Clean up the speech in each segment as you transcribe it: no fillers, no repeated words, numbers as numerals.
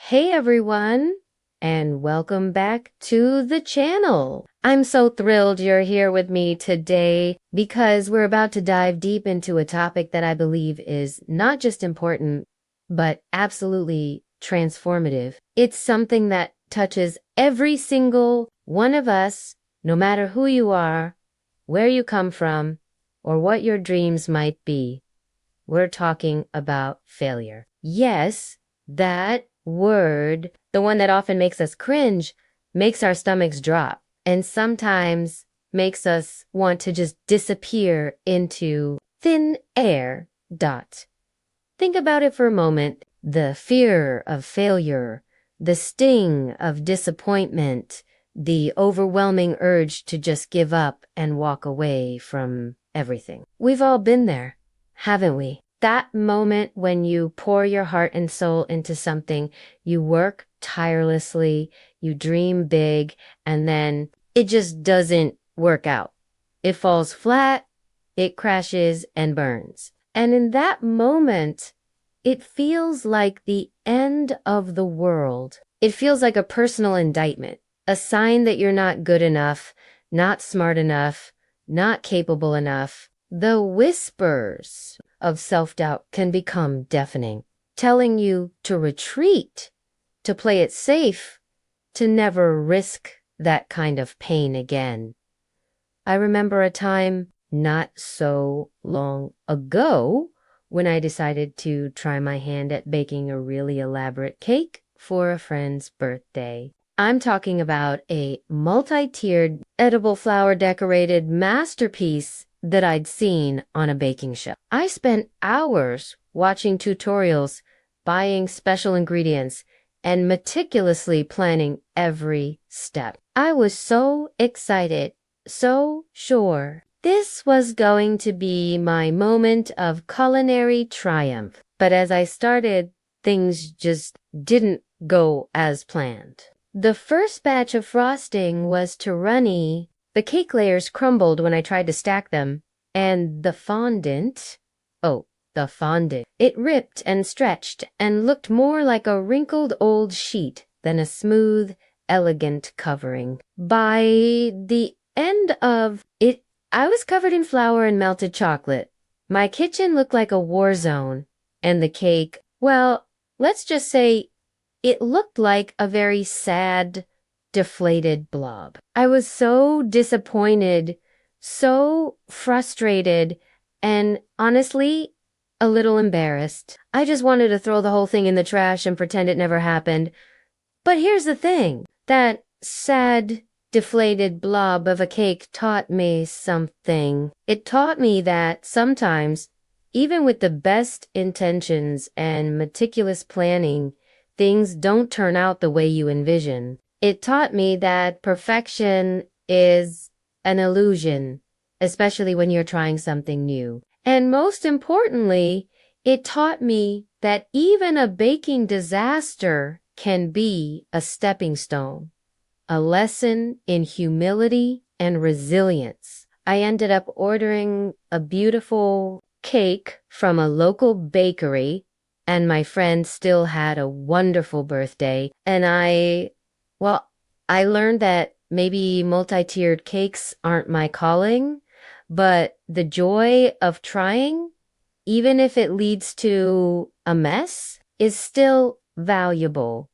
Hey everyone, and welcome back to the channel. I'm so thrilled you're here with me today because we're about to dive deep into a topic that I believe is not just important, but absolutely transformative. It's something that touches every single one of us, no matter who you are, where you come from, or what your dreams might be. We're talking about failure. Yes, that word, the one that often makes us cringe, makes our stomachs drop and sometimes makes us want to just disappear into thin air. Think about it for a moment. The fear of failure, the sting of disappointment, the overwhelming urge to just give up and walk away from everything. We've all been there, haven't we? That moment when you pour your heart and soul into something, you work tirelessly, you dream big, and then it just doesn't work out. It falls flat, it crashes and burns. And in that moment, it feels like the end of the world. It feels like a personal indictment, a sign that you're not good enough, not smart enough, not capable enough. The whispers of self-doubt can become deafening, telling you to retreat, to play it safe, to never risk that kind of pain again. I remember a time not so long ago when I decided to try my hand at baking a really elaborate cake for a friend's birthday. I'm talking about a multi-tiered, edible flower decorated masterpiece that I'd seen on a baking show. I spent hours watching tutorials, buying special ingredients, and meticulously planning every step. I was so excited, so sure this was going to be my moment of culinary triumph. But as I started, things just didn't go as planned. The first batch of frosting was too runny. The cake layers crumbled when I tried to stack them, and the fondant, it ripped and stretched and looked more like a wrinkled old sheet than a smooth, elegant covering. By the end of it, I was covered in flour and melted chocolate. My kitchen looked like a war zone, and the cake, well, let's just say it looked like a very sad, deflated blob. I was so disappointed, so frustrated, and honestly, a little embarrassed. I just wanted to throw the whole thing in the trash and pretend it never happened. But here's the thing, that sad, deflated blob of a cake taught me something. It taught me that sometimes, even with the best intentions and meticulous planning, things don't turn out the way you envision. It taught me that perfection is an illusion, especially when you're trying something new. And most importantly, it taught me that even a baking disaster can be a stepping stone, a lesson in humility and resilience. I ended up ordering a beautiful cake from a local bakery, and my friend still had a wonderful birthday. And I learned that maybe multi-tiered cakes aren't my calling, but the joy of trying, even if it leads to a mess, is still valuable.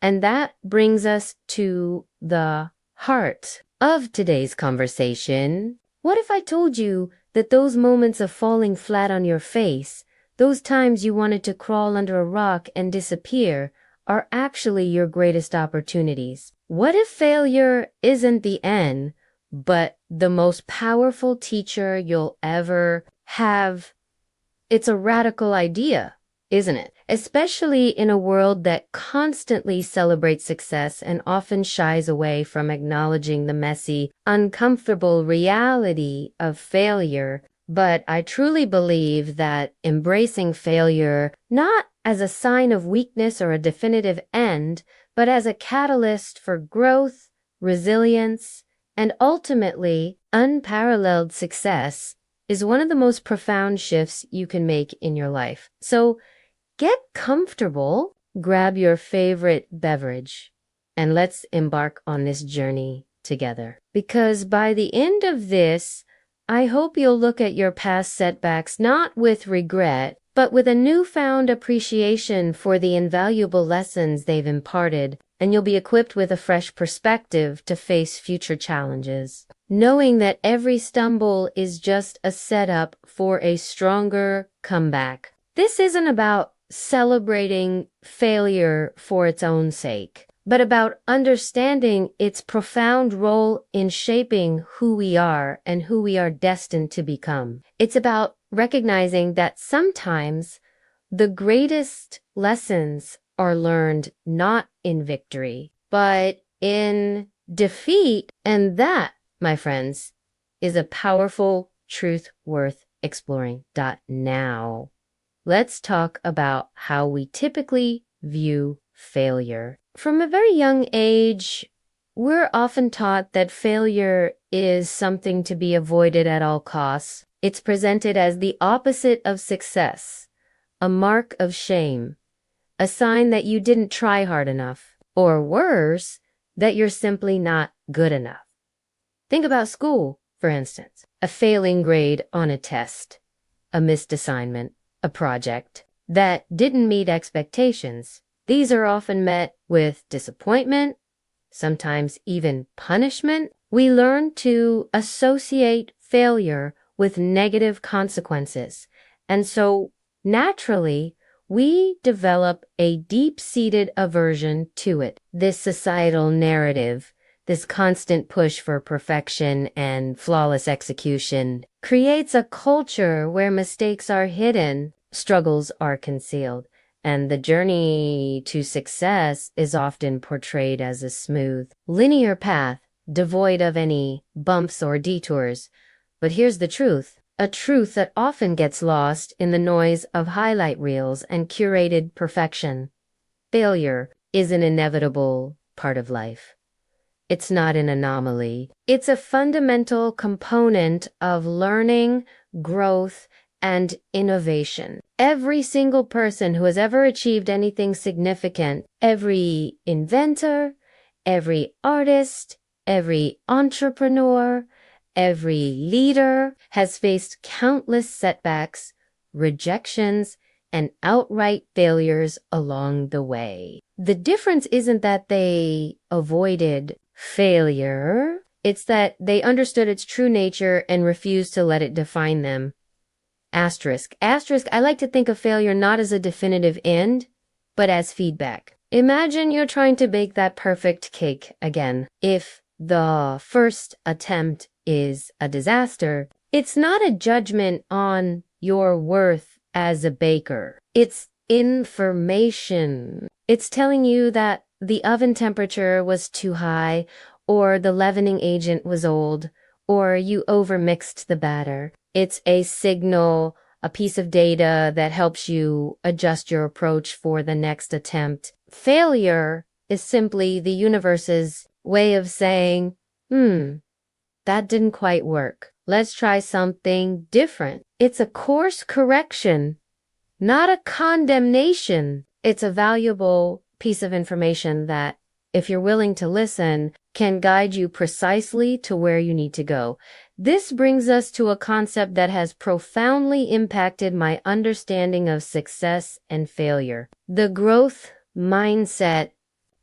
And that brings us to the heart of today's conversation. What if I told you that those moments of falling flat on your face, those times you wanted to crawl under a rock and disappear, are actually your greatest opportunities? What if failure isn't the end, but the most powerful teacher you'll ever have? It's a radical idea, isn't it? Especially in a world that constantly celebrates success and often shies away from acknowledging the messy, uncomfortable reality of failure. But I truly believe that embracing failure, not as a sign of weakness or a definitive end, but as a catalyst for growth, resilience, and ultimately unparalleled success, is one of the most profound shifts you can make in your life. So get comfortable grab your favorite beverage and let's embark on this journey together. Because by the end of this, I hope you'll look at your past setbacks not with regret, but with a newfound appreciation for the invaluable lessons they've imparted, and you'll be equipped with a fresh perspective to face future challenges, knowing that every stumble is just a setup for a stronger comeback. This isn't about celebrating failure for its own sake, but about understanding its profound role in shaping who we are and who we are destined to become. It's about recognizing that sometimes the greatest lessons are learned not in victory, but in defeat. And that, my friends, is a powerful truth worth exploring. Now, let's talk about how we typically view failure. From a very young age, we're often taught that failure is something to be avoided at all costs. It's presented as the opposite of success, a mark of shame, a sign that you didn't try hard enough, or worse, that you're simply not good enough. Think about school, for instance. A failing grade on a test, a missed assignment, a project that didn't meet expectations. These are often met with disappointment, sometimes even punishment. We learn to associate failure with negative consequences, and so naturally, we develop a deep-seated aversion to it. This societal narrative, this constant push for perfection and flawless execution, creates a culture where mistakes are hidden, struggles are concealed, and the journey to success is often portrayed as a smooth, linear path, devoid of any bumps or detours. But here's the truth, a truth that often gets lost in the noise of highlight reels and curated perfection. Failure is an inevitable part of life. It's not an anomaly. It's a fundamental component of learning, growth, and innovation. Every single person who has ever achieved anything significant, every inventor, every artist, every entrepreneur, every leader has faced countless setbacks, rejections, and outright failures along the way. The difference isn't that they avoided failure, it's that they understood its true nature and refused to let it define them. Asterisk, I like to think of failure not as a definitive end, but as feedback. Imagine you're trying to bake that perfect cake again. If the first attempt is a disaster, it's not a judgment on your worth as a baker. It's information. It's telling you that the oven temperature was too high, or the leavening agent was old, or you overmixed the batter. It's a signal, a piece of data that helps you adjust your approach for the next attempt. Failure is simply the universe's way of saying, that didn't quite work. Let's try something different. It's a course correction, not a condemnation. It's a valuable piece of information that, if you're willing to listen, can guide you precisely to where you need to go. This brings us to a concept that has profoundly impacted my understanding of success and failure. The growth mindset,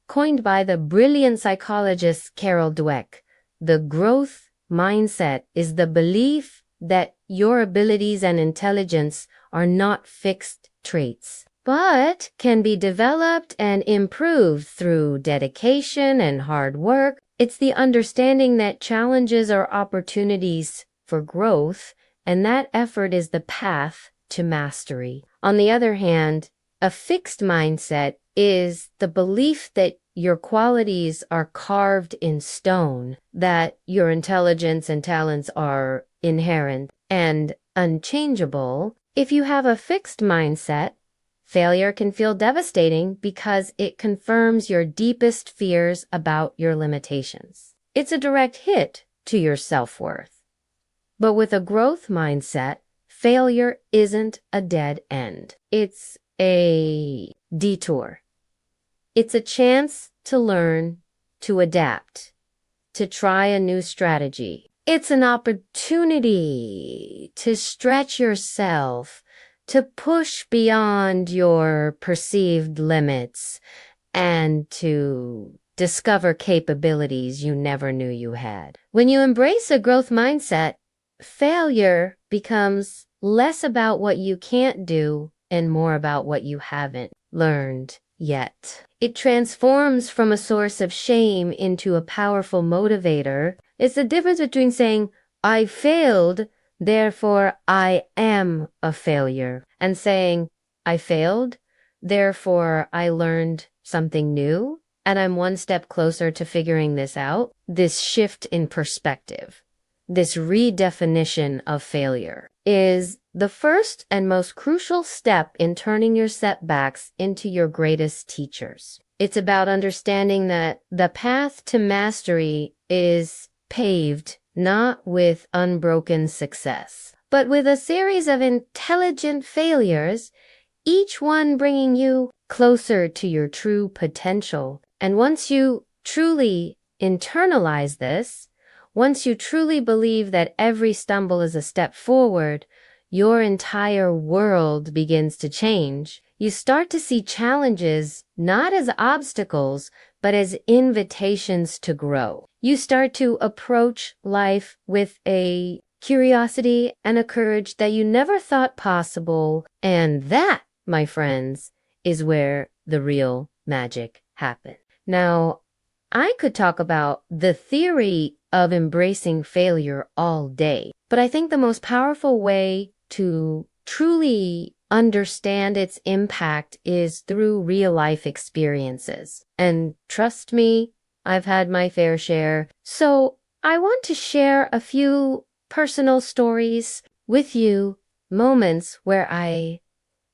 coined by the brilliant psychologist Carol Dweck. The growth mindset is the belief that your abilities and intelligence are not fixed traits, but can be developed and improved through dedication and hard work. It's the understanding that challenges are opportunities for growth, and that effort is the path to mastery. On the other hand, a fixed mindset is the belief that your qualities are carved in stone, that your intelligence and talents are inherent and unchangeable. If you have a fixed mindset, failure can feel devastating because it confirms your deepest fears about your limitations. It's a direct hit to your self-worth. But with a growth mindset, failure isn't a dead end. It's a detour. It's a chance to learn, to adapt, to try a new strategy. It's an opportunity to stretch yourself, to push beyond your perceived limits, and to discover capabilities you never knew you had. When you embrace a growth mindset, failure becomes less about what you can't do and more about what you haven't learned yet. It transforms from a source of shame into a powerful motivator. It's the difference between saying, I failed, therefore I am a failure, and saying, I failed, therefore I learned something new, and I'm one step closer to figuring this out. This shift in perspective, this redefinition of failure, is the first and most crucial step in turning your setbacks into your greatest teachers. It's about understanding that the path to mastery is paved not with unbroken success, but with a series of intelligent failures, each one bringing you closer to your true potential. And once you truly internalize this, once you truly believe that every stumble is a step forward, your entire world begins to change. You start to see challenges not as obstacles, but as invitations to grow. You start to approach life with a curiosity and a courage that you never thought possible. And that, my friends, is where the real magic happens. Now, I could talk about the theory of embracing failure all day, but I think the most powerful way to truly understand its impact is through real life experiences. And trust me, I've had my fair share. So I want to share a few personal stories with you, moments where I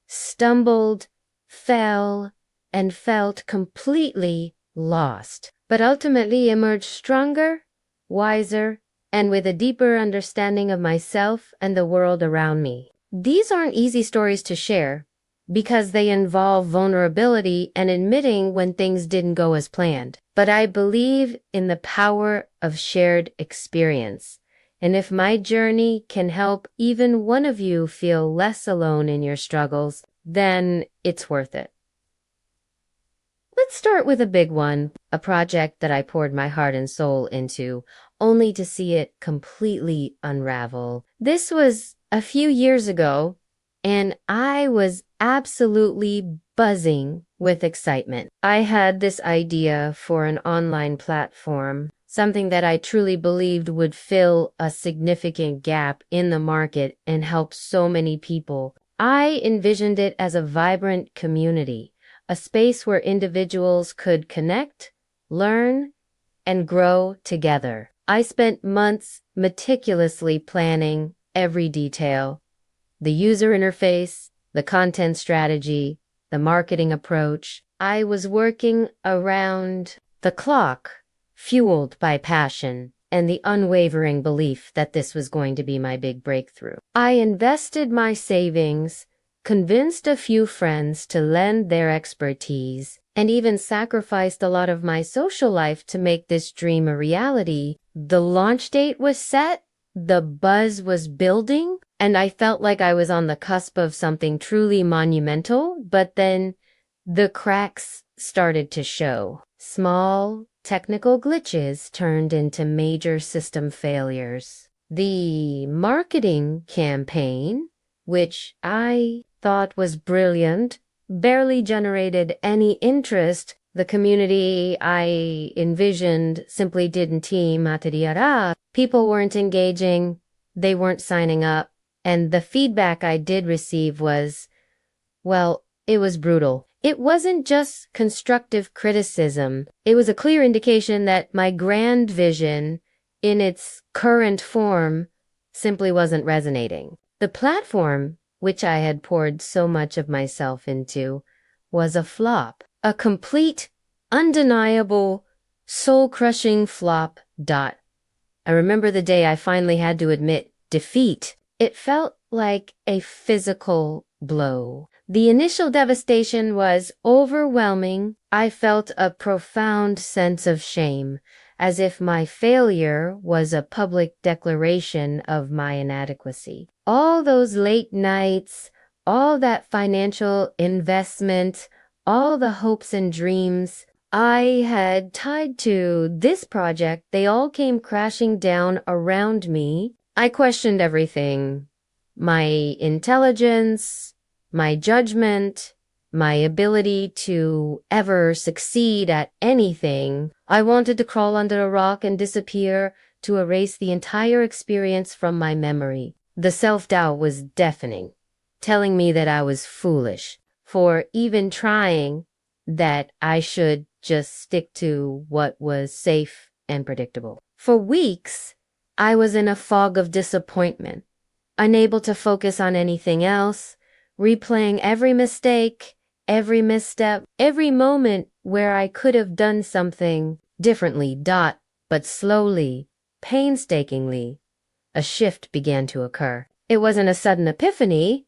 stumbled, fell, and felt completely lost, but ultimately emerged stronger, wiser, and with a deeper understanding of myself and the world around me. These aren't easy stories to share because they involve vulnerability and admitting when things didn't go as planned. But I believe in the power of shared experience. And if my journey can help even one of you feel less alone in your struggles, then it's worth it. Let's start with a big one, a project that I poured my heart and soul into, only to see it completely unravel. This was a few years ago, and I was absolutely buzzing with excitement. I had this idea for an online platform, something that I truly believed would fill a significant gap in the market and help so many people. I envisioned it as a vibrant community, a space where individuals could connect, learn, and grow together. I spent months meticulously planning every detail: the user interface, the content strategy, the marketing approach. I was working around the clock, fueled by passion and the unwavering belief that this was going to be my big breakthrough. I invested my savings, convinced a few friends to lend their expertise, and even sacrificed a lot of my social life to make this dream a reality. The launch date was set, the buzz was building, and I felt like I was on the cusp of something truly monumental, but then the cracks started to show. Small technical glitches turned into major system failures. The marketing campaign, which I thought was brilliant, barely generated any interest. The community I envisioned simply didn't team materiara. People weren't engaging, they weren't signing up, and the feedback I did receive was, well, it was brutal. It wasn't just constructive criticism. It was a clear indication that my grand vision, in its current form, simply wasn't resonating. The platform, which I had poured so much of myself into, was a flop. A complete, undeniable, soul-crushing flop. I remember the day I finally had to admit defeat. It felt like a physical blow. The initial devastation was overwhelming. I felt a profound sense of shame, as if my failure was a public declaration of my inadequacy. All those late nights, all that financial investment, all the hopes and dreams I had tied to this project, they all came crashing down around me. I questioned everything. My intelligence, my judgment, my ability to ever succeed at anything. I wanted to crawl under a rock and disappear, to erase the entire experience from my memory. The self-doubt was deafening, telling me that I was foolish for even trying, that I should just stick to what was safe and predictable. For weeks, I was in a fog of disappointment, unable to focus on anything else, replaying every mistake, every misstep, every moment where I could have done something differently. But slowly, painstakingly, a shift began to occur. It wasn't a sudden epiphany,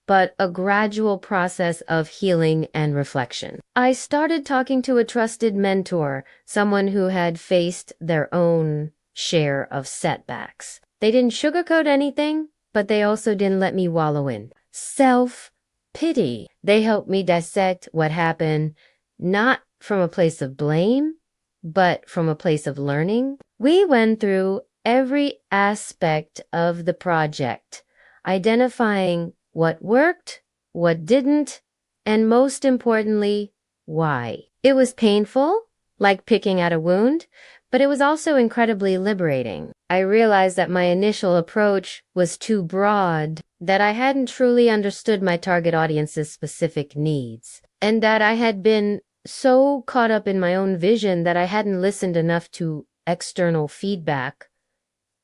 but a gradual process of healing and reflection. I started talking to a trusted mentor, someone who had faced their own share of setbacks. They didn't sugarcoat anything, but they also didn't let me wallow in self-pity. They helped me dissect what happened, not from a place of blame, but from a place of learning. We went through every aspect of the project, identifying what worked, what didn't, and most importantly, why. It was painful, like picking at a wound, but it was also incredibly liberating. I realized that my initial approach was too broad, that I hadn't truly understood my target audience's specific needs, and that I had been so caught up in my own vision that I hadn't listened enough to external feedback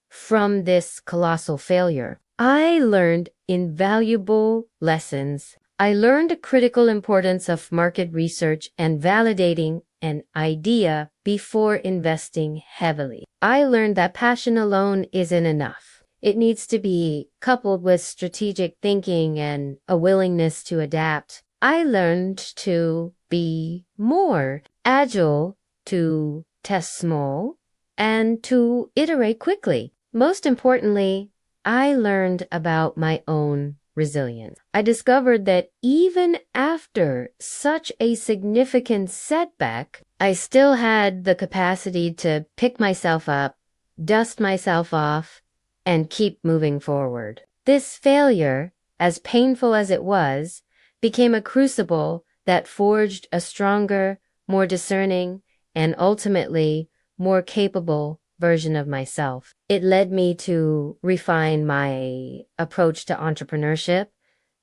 from this colossal failure. I learned invaluable lessons. I learned the critical importance of market research and validating an idea before investing heavily. I learned that passion alone isn't enough. It needs to be coupled with strategic thinking and a willingness to adapt. I learned to be more agile, to test small, and to iterate quickly. Most importantly, I learned about my own resilience. I discovered that even after such a significant setback, I still had the capacity to pick myself up, dust myself off, and keep moving forward. This failure, as painful as it was, became a crucible that forged a stronger, more discerning, and ultimately more capable version of myself. It led me to refine my approach to entrepreneurship,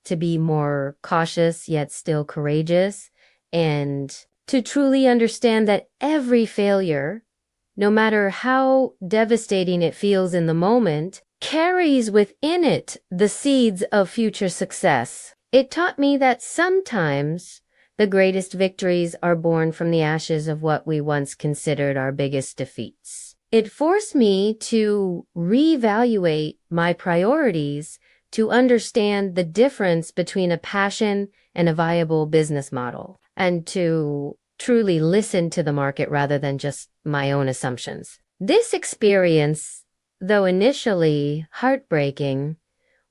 to be more cautious yet still courageous, and to truly understand that every failure, no matter how devastating it feels in the moment, carries within it the seeds of future success. It taught me that sometimes the greatest victories are born from the ashes of what we once considered our biggest defeats. It forced me to reevaluate my priorities, to understand the difference between a passion and a viable business model, and to truly listen to the market rather than just my own assumptions. This experience, though initially heartbreaking,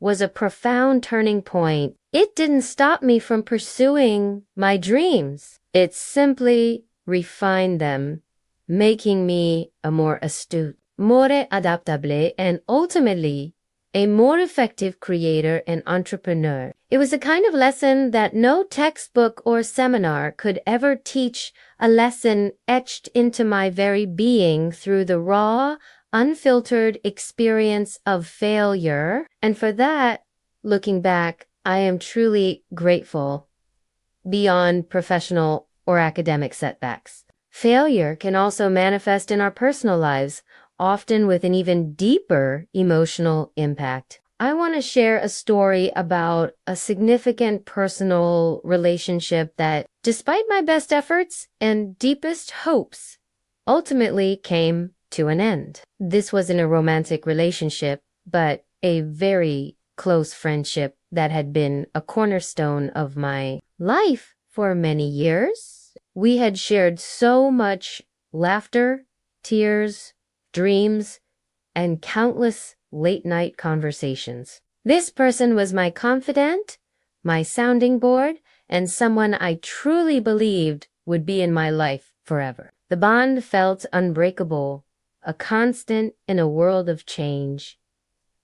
was a profound turning point. It didn't stop me from pursuing my dreams. It simply refined them, making me a more astute, more adaptable, and ultimately a more effective creator and entrepreneur. It was a kind of lesson that no textbook or seminar could ever teach, a lesson etched into my very being through the raw, unfiltered experience of failure. And for that, looking back, I am truly grateful beyond professional or academic setbacks. Failure can also manifest in our personal lives, often with an even deeper emotional impact. I want to share a story about a significant personal relationship that, despite my best efforts and deepest hopes, ultimately came to an end. This wasn't a romantic relationship, but a very close friendship that had been a cornerstone of my life for many years. We had shared so much laughter, tears, dreams, and countless late-night conversations. This person was my confidant, my sounding board, and someone I truly believed would be in my life forever. The bond felt unbreakable, a constant in a world of change.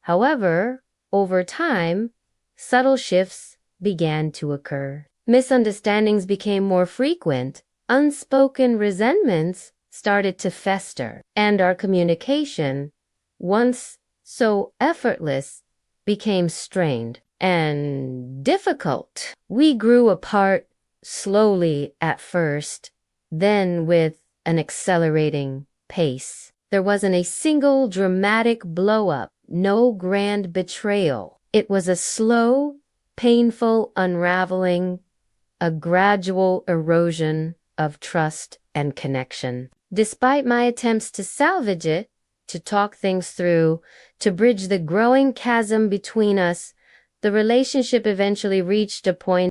However, over time, subtle shifts began to occur. Misunderstandings became more frequent, unspoken resentments started to fester, and our communication, once so effortless, became strained and difficult. We grew apart slowly at first, then with an accelerating pace. There wasn't a single dramatic blow-up, no grand betrayal. It was a slow, painful unraveling, a gradual erosion of trust and connection. Despite my attempts to salvage it, to talk things through, to bridge the growing chasm between us, the relationship eventually reached a point